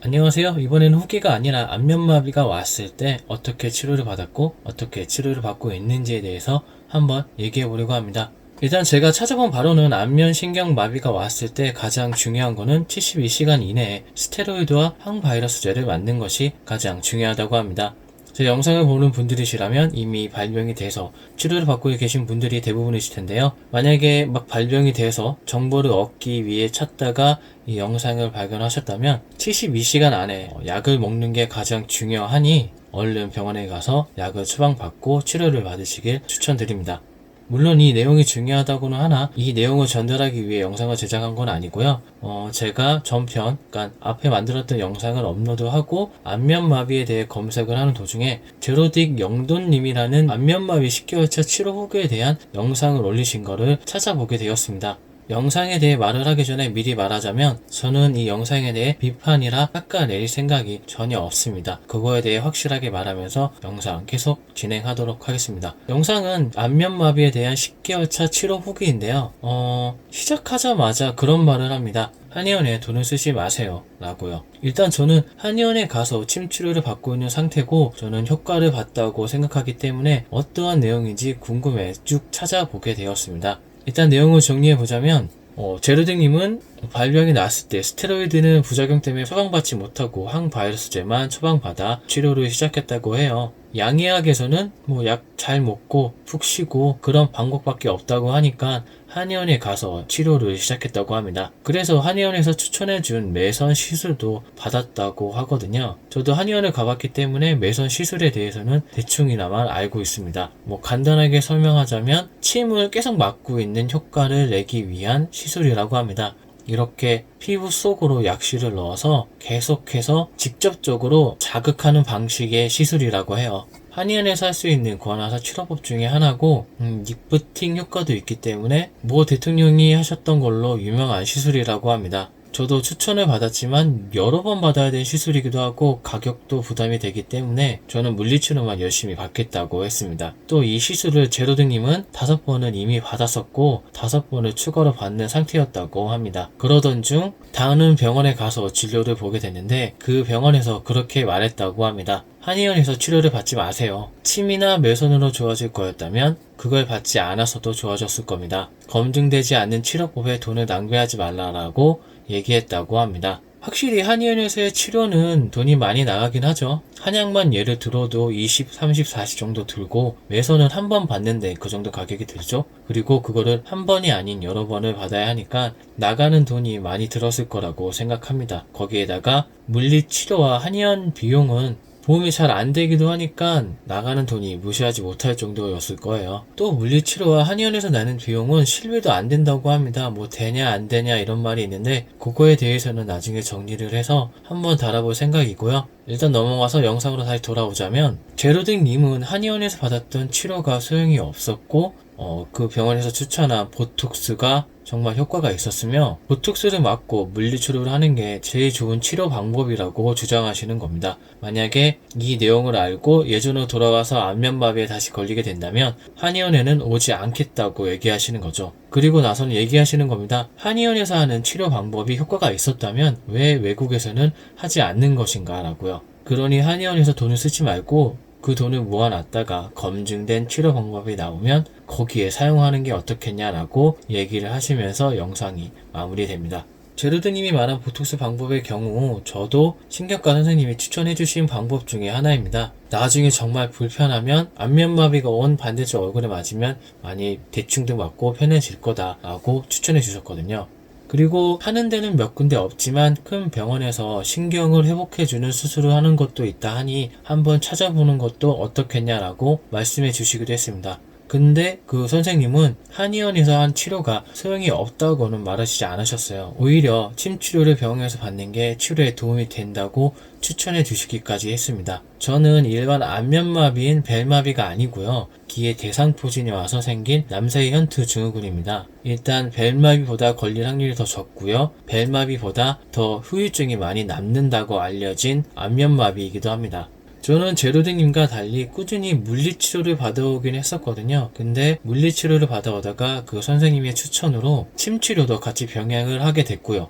안녕하세요. 이번에는 후기가 아니라 안면마비가 왔을 때 어떻게 치료를 받았고 어떻게 치료를 받고 있는지에 대해서 한번 얘기해 보려고 합니다. 일단 제가 찾아본 바로는 안면신경마비가 왔을 때 가장 중요한 거는 72시간 이내에 스테로이드와 항바이러스제를 맞는 것이 가장 중요하다고 합니다. 제 영상을 보는 분들이시라면 이미 발병이 돼서 치료를 받고 계신 분들이 대부분이실 텐데요. 만약에 막 발병이 돼서 정보를 얻기 위해 찾다가 이 영상을 발견하셨다면 72시간 안에 약을 먹는 게 가장 중요하니 얼른 병원에 가서 약을 처방받고 치료를 받으시길 추천드립니다. 물론 이 내용이 중요하다고는 하나 이 내용을 전달하기 위해 영상을 제작한 건 아니고요. 제가 전편, 그러니까 앞에 만들었던 영상을 업로드하고 안면마비에 대해 검색을 하는 도중에 제로딕 영돈님이라는 안면마비 10개월차 치료 후기에 대한 영상을 올리신 거를 찾아보게 되었습니다. 영상에 대해 말을 하기 전에 미리 말하자면 저는 이 영상에 대해 비판이라 깎아내릴 생각이 전혀 없습니다. 그거에 대해 확실하게 말하면서 영상 계속 진행하도록 하겠습니다. 영상은 안면마비에 대한 10개월차 치료 후기인데요. 시작하자마자 그런 말을 합니다. 한의원에 돈을 쓰지 마세요 라고요. 일단 저는 한의원에 가서 침 치료를 받고 있는 상태고 저는 효과를 봤다고 생각하기 때문에 어떠한 내용인지 궁금해 쭉 찾아보게 되었습니다. 일단 내용을 정리해보자면 제르딩님은 발병이 났을 때 스테로이드는 부작용 때문에 처방받지 못하고 항바이러스제만 처방받아 치료를 시작했다고 해요. 양의학에서는 약 잘 먹고 푹 쉬고 그런 방법밖에 없다고 하니까 한의원에 가서 치료를 시작했다고 합니다. 그래서 한의원에서 추천해준 매선 시술도 받았다고 하거든요. 저도 한의원을 가봤기 때문에 매선 시술에 대해서는 대충이나마 알고 있습니다. 간단하게 설명하자면 침을 계속 막고 있는 효과를 내기 위한 시술이라고 합니다. 이렇게 피부 속으로 약실을 넣어서 계속해서 직접적으로 자극하는 방식의 시술이라고 해요. 한의원에서 할 수 있는 관하사 치료법 중에 하나고 리프팅 효과도 있기 때문에 모 대통령이 하셨던 걸로 유명한 시술이라고 합니다. 저도 추천을 받았지만 여러 번 받아야 되는 시술이기도 하고 가격도 부담이 되기 때문에 저는 물리치료만 열심히 받겠다고 했습니다. 또 이 시술을 제로등님은 5번은 이미 받았었고 5번을 추가로 받는 상태였다고 합니다. 그러던 중 다른 병원에 가서 진료를 보게 됐는데 그 병원에서 그렇게 말했다고 합니다. 한의원에서 치료를 받지 마세요. 침이나 매선으로 좋아질 거였다면 그걸 받지 않았어도 좋아졌을 겁니다. 검증되지 않는 치료법에 돈을 낭비하지 말라라고 얘기했다고 합니다. 확실히 한의원에서의 치료는 돈이 많이 나가긴 하죠. 한약만 예를 들어도 20, 30, 40 정도 들고 매선은 한 번 받는데 그 정도 가격이 들죠. 그리고 그거를 한 번이 아닌 여러 번을 받아야 하니까 나가는 돈이 많이 들었을 거라고 생각합니다. 거기에다가 물리치료와 한의원 비용은 보험이 잘 안 되기도 하니까 나가는 돈이 무시하지 못할 정도였을 거예요. 또 물리치료와 한의원에서 나는 비용은 실비도 안 된다고 합니다. 되냐 안 되냐 이런 말이 있는데 그거에 대해서는 나중에 정리를 해서 한번 달아볼 생각이고요. 일단 넘어가서 영상으로 다시 돌아오자면 제로딩님은 한의원에서 받았던 치료가 소용이 없었고 그 병원에서 추천한 보톡스가 정말 효과가 있었으며 보톡스를 맞고 물리치료를 하는 게 제일 좋은 치료 방법이라고 주장하시는 겁니다. 만약에 이 내용을 알고 예전으로 돌아가서 안면마비에 다시 걸리게 된다면 한의원에는 오지 않겠다고 얘기하시는 거죠. 그리고 나서는 얘기하시는 겁니다. 한의원에서 하는 치료 방법이 효과가 있었다면 왜 외국에서는 하지 않는 것인가 라고요. 그러니 한의원에서 돈을 쓰지 말고 그 돈을 모아놨다가 검증된 치료 방법이 나오면 거기에 사용하는 게 어떻겠냐라고 얘기를 하시면서 영상이 마무리됩니다. 제르드님이 말한 보톡스 방법의 경우 저도 신경과 선생님이 추천해주신 방법 중에 하나입니다. 나중에 정말 불편하면 안면마비가 온 반대쪽 얼굴에 맞으면 많이 대충도 맞고 편해질 거다라고 추천해 주셨거든요. 그리고 하는 데는 몇 군데 없지만 큰 병원에서 신경을 회복해주는 수술을 하는 것도 있다 하니 한번 찾아보는 것도 어떻겠냐라고 말씀해 주시기도 했습니다. 근데 그 선생님은 한의원에서 한 치료가 소용이 없다고는 말하시지 않으셨어요. 오히려 침치료를 병원에서 받는 게 치료에 도움이 된다고 추천해 주시기까지 했습니다. 저는 일반 안면마비인 벨마비가 아니고요. 기의 대상포진이 와서 생긴 남사의 현투 증후군입니다. 일단 벨마비보다 걸릴 확률이 더 적고요. 벨마비보다 더 후유증이 많이 남는다고 알려진 안면마비이기도 합니다. 저는 제로딩님과 달리 꾸준히 물리치료를 받아오긴 했었거든요. 근데 물리치료를 받아오다가 그 선생님의 추천으로 침치료도 같이 병행을 하게 됐고요.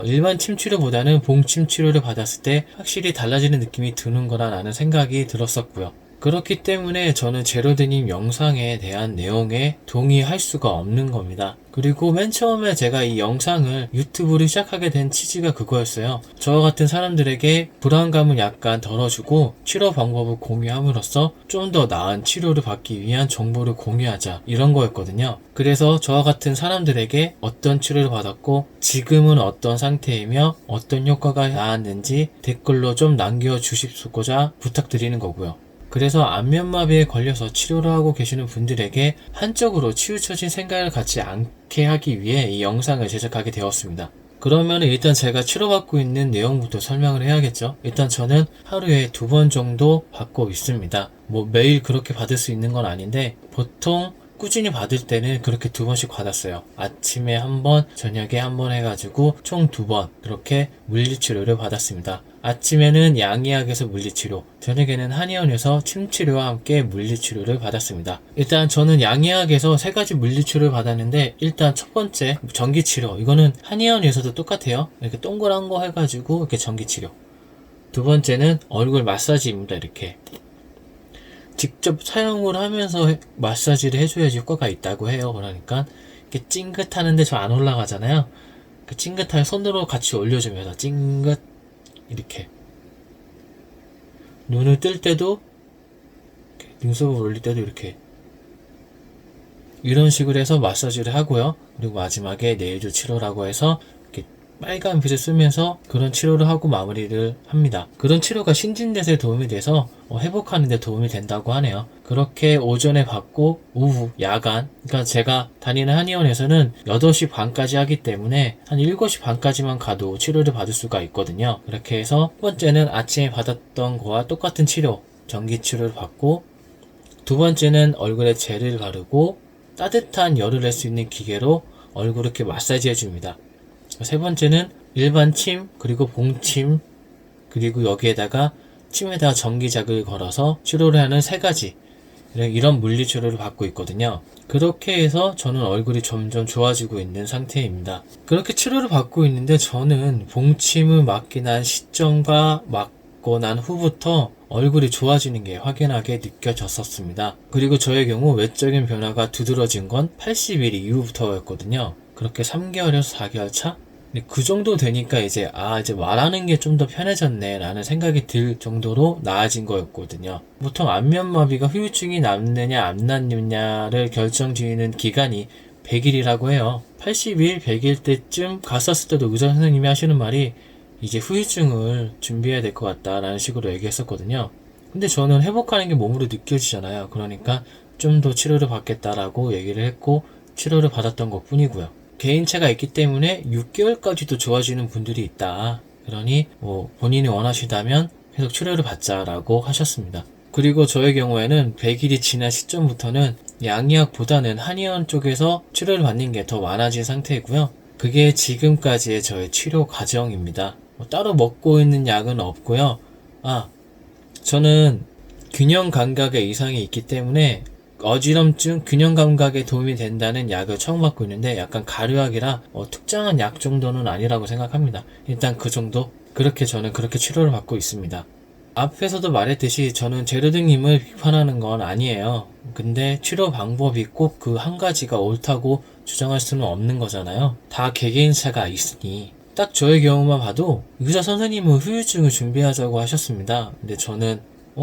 일반 침 치료보다는 봉침 치료를 받았을 때 확실히 달라지는 느낌이 드는 거라는 생각이 들었었고요. 그렇기 때문에 저는 제로드님 영상에 대한 내용에 동의할 수가 없는 겁니다. 그리고 맨 처음에 제가 이 영상을 유튜브를 시작하게 된 취지가 그거였어요. 저와 같은 사람들에게 불안감을 약간 덜어주고 치료 방법을 공유함으로써 좀 더 나은 치료를 받기 위한 정보를 공유하자, 이런 거였거든요. 그래서 저와 같은 사람들에게 어떤 치료를 받았고 지금은 어떤 상태이며 어떤 효과가 나왔는지 댓글로 좀 남겨주십시오고자 부탁드리는 거고요. 그래서 안면마비에 걸려서 치료를 하고 계시는 분들에게 한쪽으로 치우쳐진 생각을 갖지 않게 하기 위해 이 영상을 제작하게 되었습니다. 그러면 일단 제가 치료받고 있는 내용부터 설명을 해야겠죠. 일단 저는 하루에 2번 정도 받고 있습니다. 매일 그렇게 받을 수 있는 건 아닌데 보통 꾸준히 받을 때는 그렇게 2번씩 받았어요. 아침에 1번, 저녁에 1번 해가지고 총 2번 그렇게 물리치료를 받았습니다. 아침에는 양의학에서 물리치료, 저녁에는 한의원에서 침치료와 함께 물리치료를 받았습니다. 일단 저는 양의학에서 3가지 물리치료를 받았는데, 일단 첫 번째 전기치료, 이거는 한의원에서도 똑같아요. 이렇게 동그란 거 해가지고 이렇게 전기치료. 두 번째는 얼굴 마사지입니다. 이렇게 직접 사용을 하면서 마사지를 해줘야지 효과가 있다고 해요. 그러니까 이렇게 찡긋하는데 저 안 올라가잖아요. 그 찡긋할 손으로 같이 올려주면서 찡긋, 이렇게 눈을 뜰 때도 이렇게, 눈썹을 올릴 때도 이렇게 이런 식으로 해서 마사지를 하고요. 그리고 마지막에 네일조 치료라고 해서 이렇게 빨간 빛을 쓰면서 그런 치료를 하고 마무리를 합니다. 그런 치료가 신진대사에 도움이 돼서 회복하는 데 도움이 된다고 하네요. 그렇게 오전에 받고 오후 야간, 그러니까 제가 다니는 한의원에서는 8시 반까지 하기 때문에 한 7시 반까지만 가도 치료를 받을 수가 있거든요. 그렇게 해서 첫 번째는 아침에 받았던 거와 똑같은 치료, 전기 치료를 받고, 두 번째는 얼굴에 젤을 바르고 따뜻한 열을 낼 수 있는 기계로 얼굴을 이렇게 마사지 해줍니다. 세 번째는 일반 침, 그리고 봉침, 그리고 여기에다가 침에다가 전기작을 걸어서 치료를 하는 3가지 이런 물리치료를 받고 있거든요. 그렇게 해서 저는 얼굴이 점점 좋아지고 있는 상태입니다. 그렇게 치료를 받고 있는데 저는 봉침을 맞기 난 시점과 맞고 난 후부터 얼굴이 좋아지는 게 확연하게 느껴졌었습니다. 그리고 저의 경우 외적인 변화가 두드러진 건 80일 이후부터였거든요. 그렇게 3개월에서 4개월 차? 그 정도 되니까 이제 말하는 게 좀 더 편해졌네 라는 생각이 들 정도로 나아진 거였거든요. 보통 안면마비가 후유증이 남느냐 안 남느냐를 결정지는 기간이 100일이라고 해요. 80일, 100일 때쯤 갔었을 때도 의사 선생님이 하시는 말이 이제 후유증을 준비해야 될 것 같다라는 식으로 얘기했었거든요. 근데 저는 회복하는 게 몸으로 느껴지잖아요. 그러니까 좀 더 치료를 받겠다라고 얘기를 했고 치료를 받았던 것 뿐이고요. 개인차가 있기 때문에 6개월까지도 좋아지는 분들이 있다. 그러니 본인이 원하시다면 계속 치료를 받자라고 하셨습니다. 그리고 저의 경우에는 100일이 지난 시점부터는 양의학보다는 한의원 쪽에서 치료를 받는 게 더 많아진 상태이고요. 그게 지금까지의 저의 치료 과정입니다. 따로 먹고 있는 약은 없고요. 저는 균형 감각에 이상이 있기 때문에 어지럼증, 균형 감각에 도움이 된다는 약을 처음 받고 있는데 약간 가류약이라 특정한 약 정도는 아니라고 생각합니다. 일단 그 정도? 저는 그렇게 치료를 받고 있습니다. 앞에서도 말했듯이 저는 제르드님을 비판하는 건 아니에요. 근데 치료 방법이 꼭 그 한 가지가 옳다고 주장할 수는 없는 거잖아요. 다 개개인차가 있으니. 딱 저의 경우만 봐도 의사 선생님은 후유증을 준비하자고 하셨습니다. 근데 저는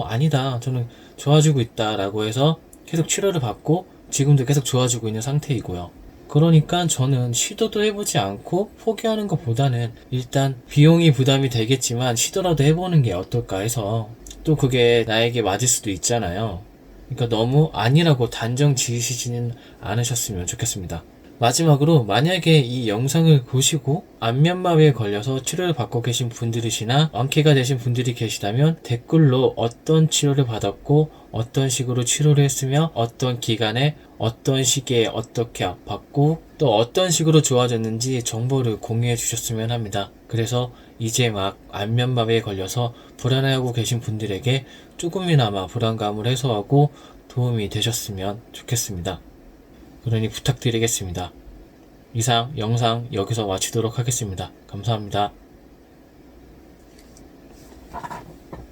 아니다. 저는 좋아지고 있다 라고 해서 계속 치료를 받고 지금도 계속 좋아지고 있는 상태이고요. 그러니까 저는 시도도 해보지 않고 포기하는 것보다는 일단 비용이 부담이 되겠지만 시도라도 해보는 게 어떨까 해서, 또 그게 나에게 맞을 수도 있잖아요. 그러니까 너무 아니라고 단정 지으시지는 않으셨으면 좋겠습니다. 마지막으로 만약에 이 영상을 보시고 안면마비에 걸려서 치료를 받고 계신 분들이시나 완쾌가 되신 분들이 계시다면 댓글로 어떤 치료를 받았고 어떤 식으로 치료를 했으며 어떤 기간에 어떤 시기에 어떻게 아팠고 또 어떤 식으로 좋아졌는지 정보를 공유해 주셨으면 합니다. 그래서 이제 막 안면마비에 걸려서 불안해하고 계신 분들에게 조금이나마 불안감을 해소하고 도움이 되셨으면 좋겠습니다. 그러니 부탁드리겠습니다. 이상 영상 여기서 마치도록 하겠습니다. 감사합니다.